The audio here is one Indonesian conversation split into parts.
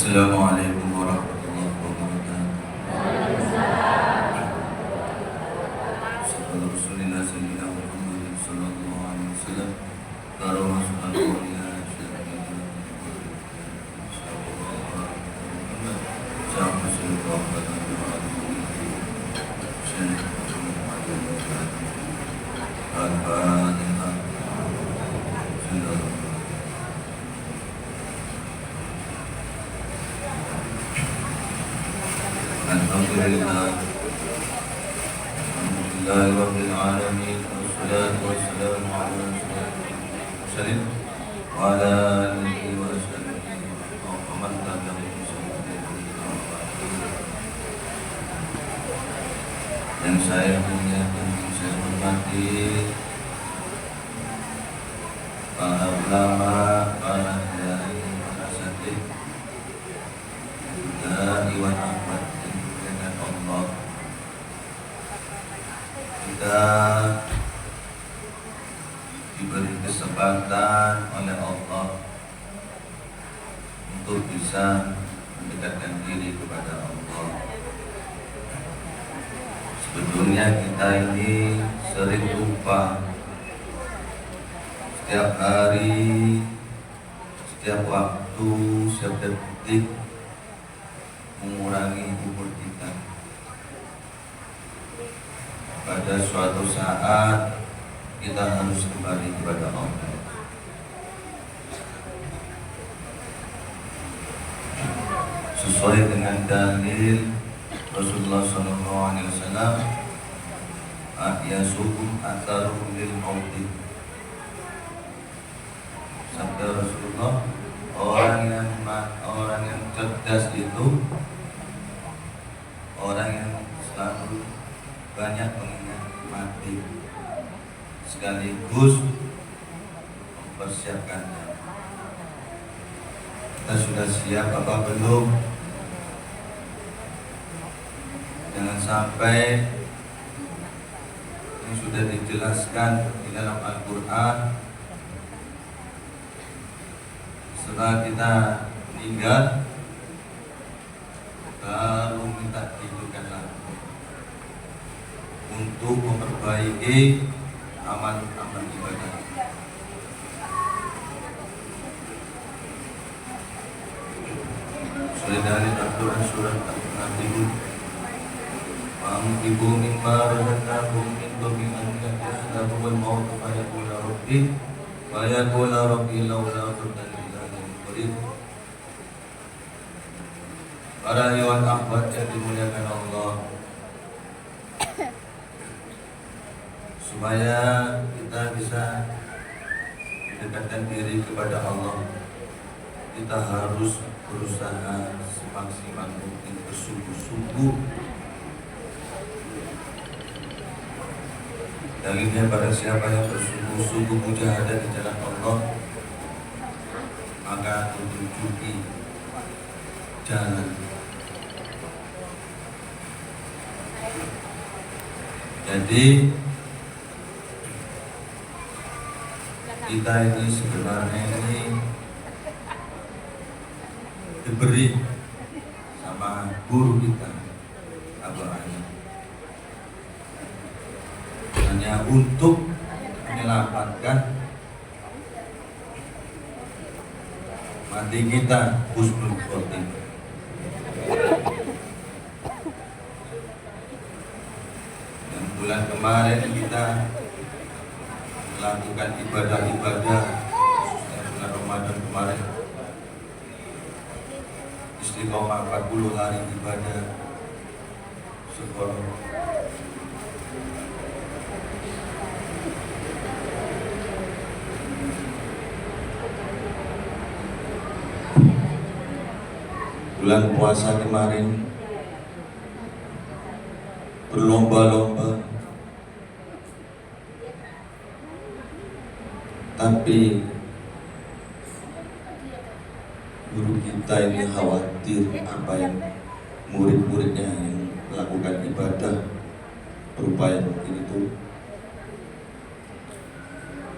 Assalamualaikum warahmatullahi wabarakatuh. Sallallahu Rasulillah Sayyidina Muhammad sallallahu alaihi wasallam. Karomah subhanahu wa ta'ala. Alhamdulillah, Rabbil alamin, wassalatu wassalamu ala rasulillah wa ala alihi wa sahbihi wa man tabi'ahum bi ihsan. Yang saya muliakan, yang saya hormati para ulama, para kiai, para asatidz, dai wa ahmad dengan Allah. Kita diberi kesempatan oleh Allah untuk bisa mendekatkan diri kepada Allah. Sebetulnya kita ini sering lupa setiap hari, setiap waktu, setiap detik mengurangi umur kita. Pada suatu saat kita harus kembali kepada Allah. Sesuai dengan dalil Rasulullah SAW, ahyasukum atharuhum lil mauti. Sabda Rasulullah, orang yang cerdas itu orang yang selalu banyak mengingat mati sekaligus mempersiapkannya. Kita sudah siap apa belum? Jangan sampai yang sudah dijelaskan di dalam Al-Quran, setelah kita meninggal baru minta dihidupkan lagi untuk memperbaiki amal-amal ibadah. Sesuai dari Al-Quran surat Al-Munafiqun, "Fa'amtibu mimma razaqnakum min qabli an ya'tiyahumul maut fa yaqulu rabbi laula akhartani ila ajalin qarib." Para hewan akhwat yang dimuliakan Allah, supaya kita bisa mendekatkan diri kepada Allah, kita harus berusaha semaksimal mungkin, bersungguh-sungguh. Dalilnya pada siapa yang bersungguh-sungguh mujahadah di jalan Allah, maka tunjuki jalan. Jadi kita ini sebenarnya ini diberi sama guru kita Abu Hanifah hanya untuk menyelamatkan mati kita husnul khotimah. Dan bulan kemarin kita melakukan ibadah-ibadah, khususnya bulan Ramadan kemarin, istiqomah 40 hari ibadah. Subhanallah. Bulan puasa kemarin berlomba-lomba, tapi guru kita ini khawatir apa yang murid-muridnya yang melakukan ibadah berupaya mungkin itu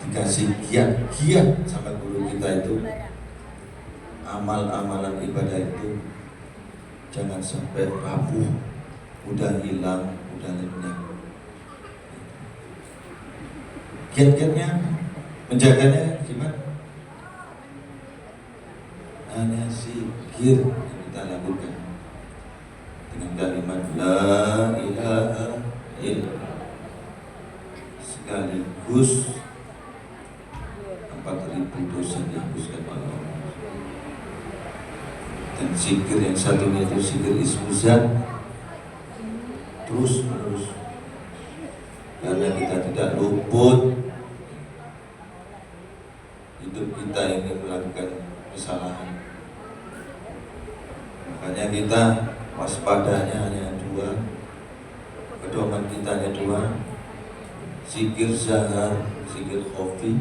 dikasih giat-giat sama guru kita itu, amal-amalan ibadah itu jangan sampai rapuh, udah hilang, udah lenyap. Kiat-kiatnya menjaganya gimana? Hanya zikir yang kita lakukan dengan kalimat la ilaha illallah, sekaligus 4.000 dosa dihapuskan oleh Allah. Dan zikir yang satunya itu zikir ismuzat, terus menerus, karena kita tidak luput hidup kita ini melakukan kesalahan. Makanya kita waspadanya hanya 2, pedoman kita hanya 2, zikir zahar, zikir khofi,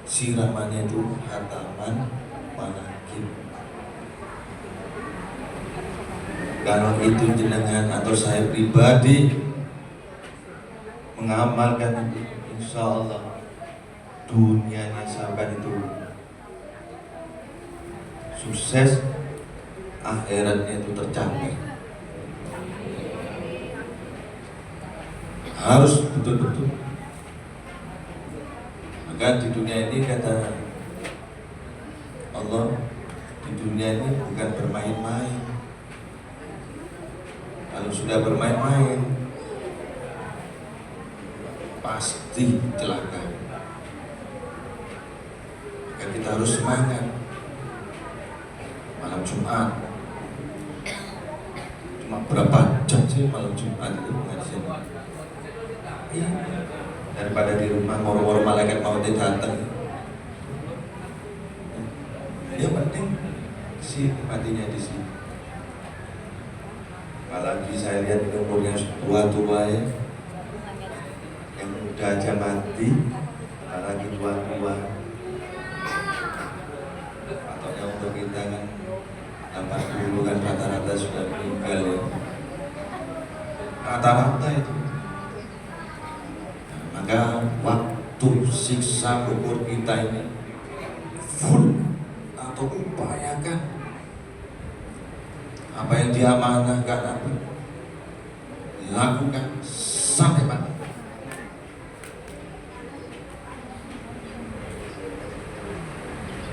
siramannya itu hataman manakib. Kalau itu jenengan atau saya pribadi mengamalkan itu, insya Allah dunianya sampai itu sukses, akhiratnya itu tercapai. Harus betul-betul. Maka di dunia ini kata Allah, di dunia ini bukan bermain-main. Kalau sudah bermain-main pasti celaka. Maka kita harus semangat. Malam Jumat, cuma berapa jam sih malam Jumat itu ngajian? Ya, daripada di rumah moro-moro malaikat mautnya datang. Ya penting sih matinya di sini. Apalagi saya lihat ini umurnya tua-tua ya, yang muda aja mati, apalagi tua-tua. Atau yang umur kita kan 80 kan rata-rata sudah meninggal ya. Rata-rata itu. Maka waktu siksa kubur kita ini full atau upayakan apa yang diamanahkan Nabi lakukan sampai mati.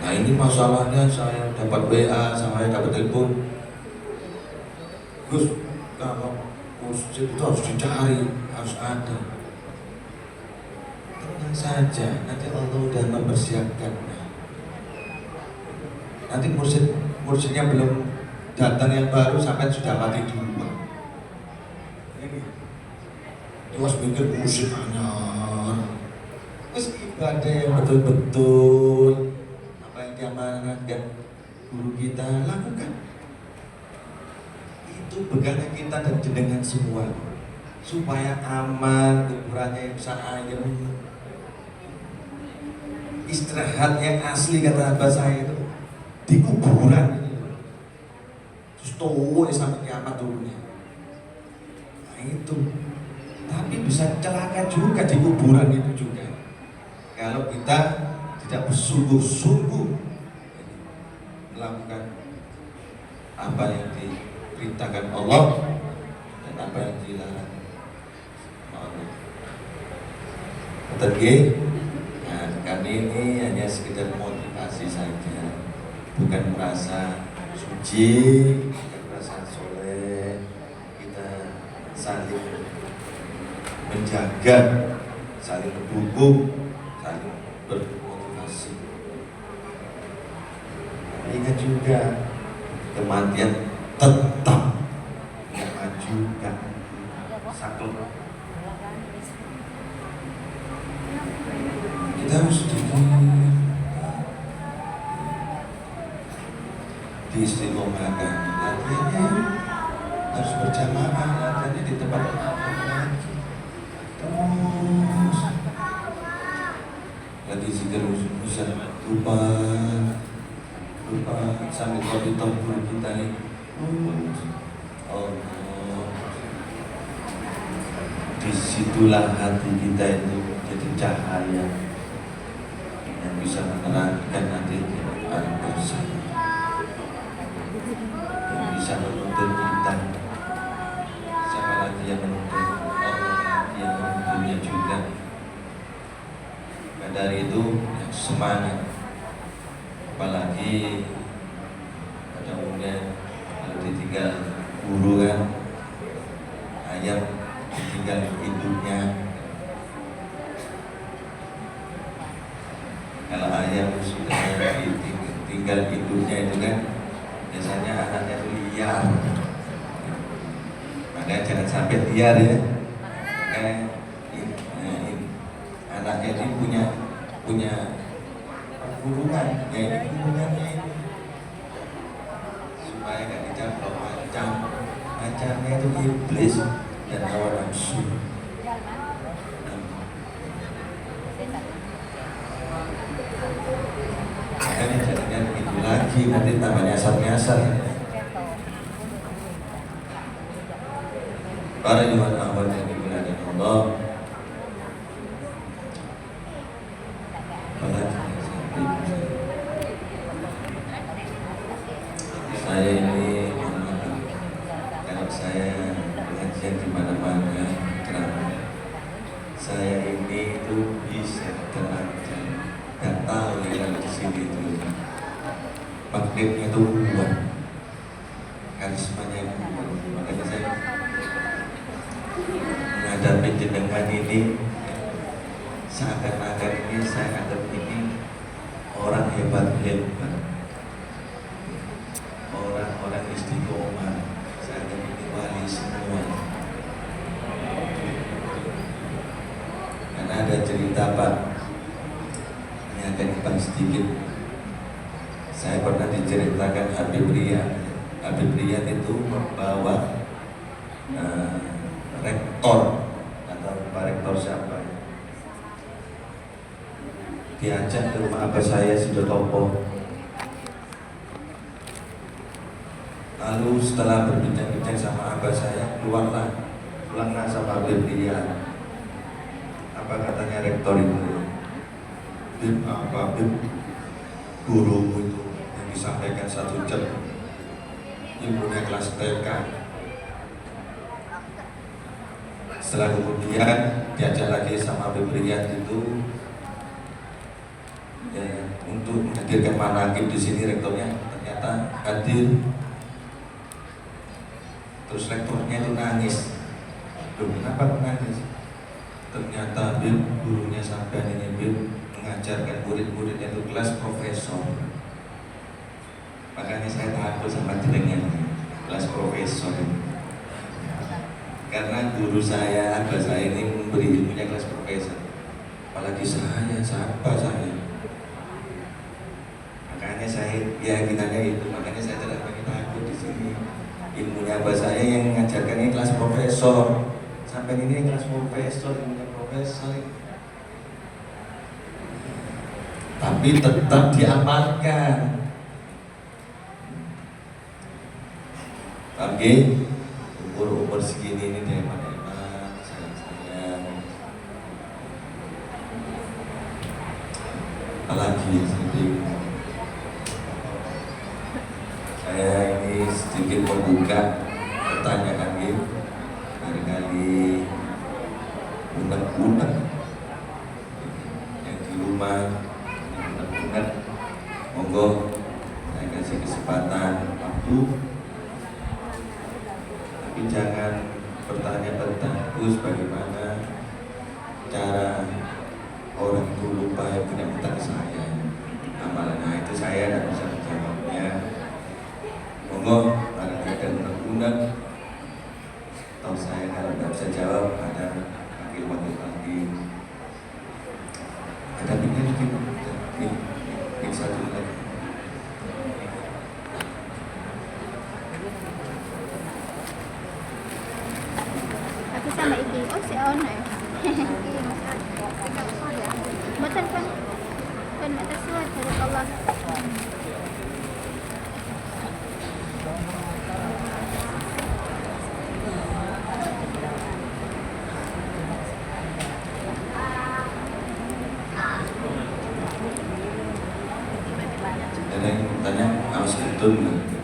Nah ini masalahnya, saya dapat WA, saya dapat telepon, Gus, kalau masjid itu harus dicari, harus ada. Tenang saja, nanti Allah udah mempersiapkan. Nanti mursyidnya belum datang yang baru sampai sudah mati duluan. Terus bikin musik anyar, terus ibadah yang betul-betul apa yang diamanatkan guru kita lakukan. Itu bekalnya kita dan jenengan semua, supaya aman, kuburannya bisa ayem. Istirahat yang asli kata abah saya itu di kuburan ini, terus towo sampai kiamat turunnya. Nah itu, tapi bisa celaka juga di kuburan itu juga kalau kita tidak bersungguh-sungguh melakukan apa yang diperintahkan Allah dan apa yang dilarang Allah. Terge, nah, kami ini hanya sekedar motivasi saja, bukan merasa suci, bukan merasa soleh. Kita saling menjaga, saling mendukung, saling bermotivasi. Ingat juga, kematian tetap tidak maju dan satu. Kita harus diistiqomahkan. Latihannya harus berjamaah, latihannya di tempat terus lagi zikir usah lupa sambil kopi tombol kita ini. Allah, disitulah hati kita itu jadi cahaya yang bisa menerangkan nanti anak saya yang bisa menuntun kita, siapa lagi yang menuntun? Allah yang menuntunnya juga. Dan dari itu semangat, apalagi pada umumnya kalau ditinggal guru kan, ayam ditinggal induknya. Kalau ayam sudah tinggal induknya itu kan biasanya anaknya itu liar, makanya jangan sampai liar ya. Makanya anaknya ini punya kurungan, ya ini kurungannya ini supaya gak dicaplok macannya itu iblis dan hawa nafsu. Makanya jangan itu lagi, nanti tambah nyasar-nyasar. Para Yuhan Ahmad yang dimuliakan Allah, saya ini kalau saya pengajian di mana-mana, saya ini itu bisa terancam, nggak tahu ya kalau di sini itu magnetnya itu kuat, karismanya kuat. Makanya saya menghadapi jenengan ini seakan-akan ini saya anggap ini orang hebat-hebat, orang-orang istiqomah, saya anggap ini wali semua. Karena ada cerita Pak, ini akan dibahas sedikit. Saya pernah diceritakan Habib Riyad itu membawa rektor atau Pak Rektor siapa, diajak ke rumah abah saya Sidotopo. Lalu setelah berbincang-bincang sama abah saya, pulanglah sama Habib Riyad. Apa katanya rektor itu? Bib, gurumu itu yang disampaikan 1 jam ilmunya kelas TK. Setelah kemudian diajak lagi sama Habib Riyad itu ya, untuk menghadirkan manaqib di sini, rektornya ternyata hadir. Terus rektornya itu nangis. Loh, kenapa nangis? Ternyata Bib, gurunya sampai ini Bib mengajarkan murid-muridnya itu kelas profesor. Makanya saya takut sama jenengan kelas profesor. Karena guru saya, abah saya ini memberi ilmunya kelas profesor. Apalagi saya, siapa saya? Makanya saya keyakinannya itu, makanya saya tidak pakai takut di sini. Ilmunya abah saya yang mengajarkan ini kelas profesor. Sampai ini kelas profesor, ilmunya profesor. Tapi tetap diamalkan. Oke, umur segini ini diamalkan, sayang. Apalagi sedikit. Saya ini sedikit membuka pertanyaan ini. Barangkali unek-unek yang di rumah, yang unek-unek, monggo saya kasih kesempatan waktu. Tapi jangan bertanya-tanya terus bagaimana cara orang itu lupa yang punya utang saya. Amalannya itu saya tidak bisa menjawabnya. Monggo, barangkali ada unek-unek atau saya kalau tidak bisa jawab ada wakil-wakil lagi. Ada pinnya mungkin satu lagi. Aku sama iki, oh si Ona. Betul kan? Kan mata suat dari Allah. Jadi benar.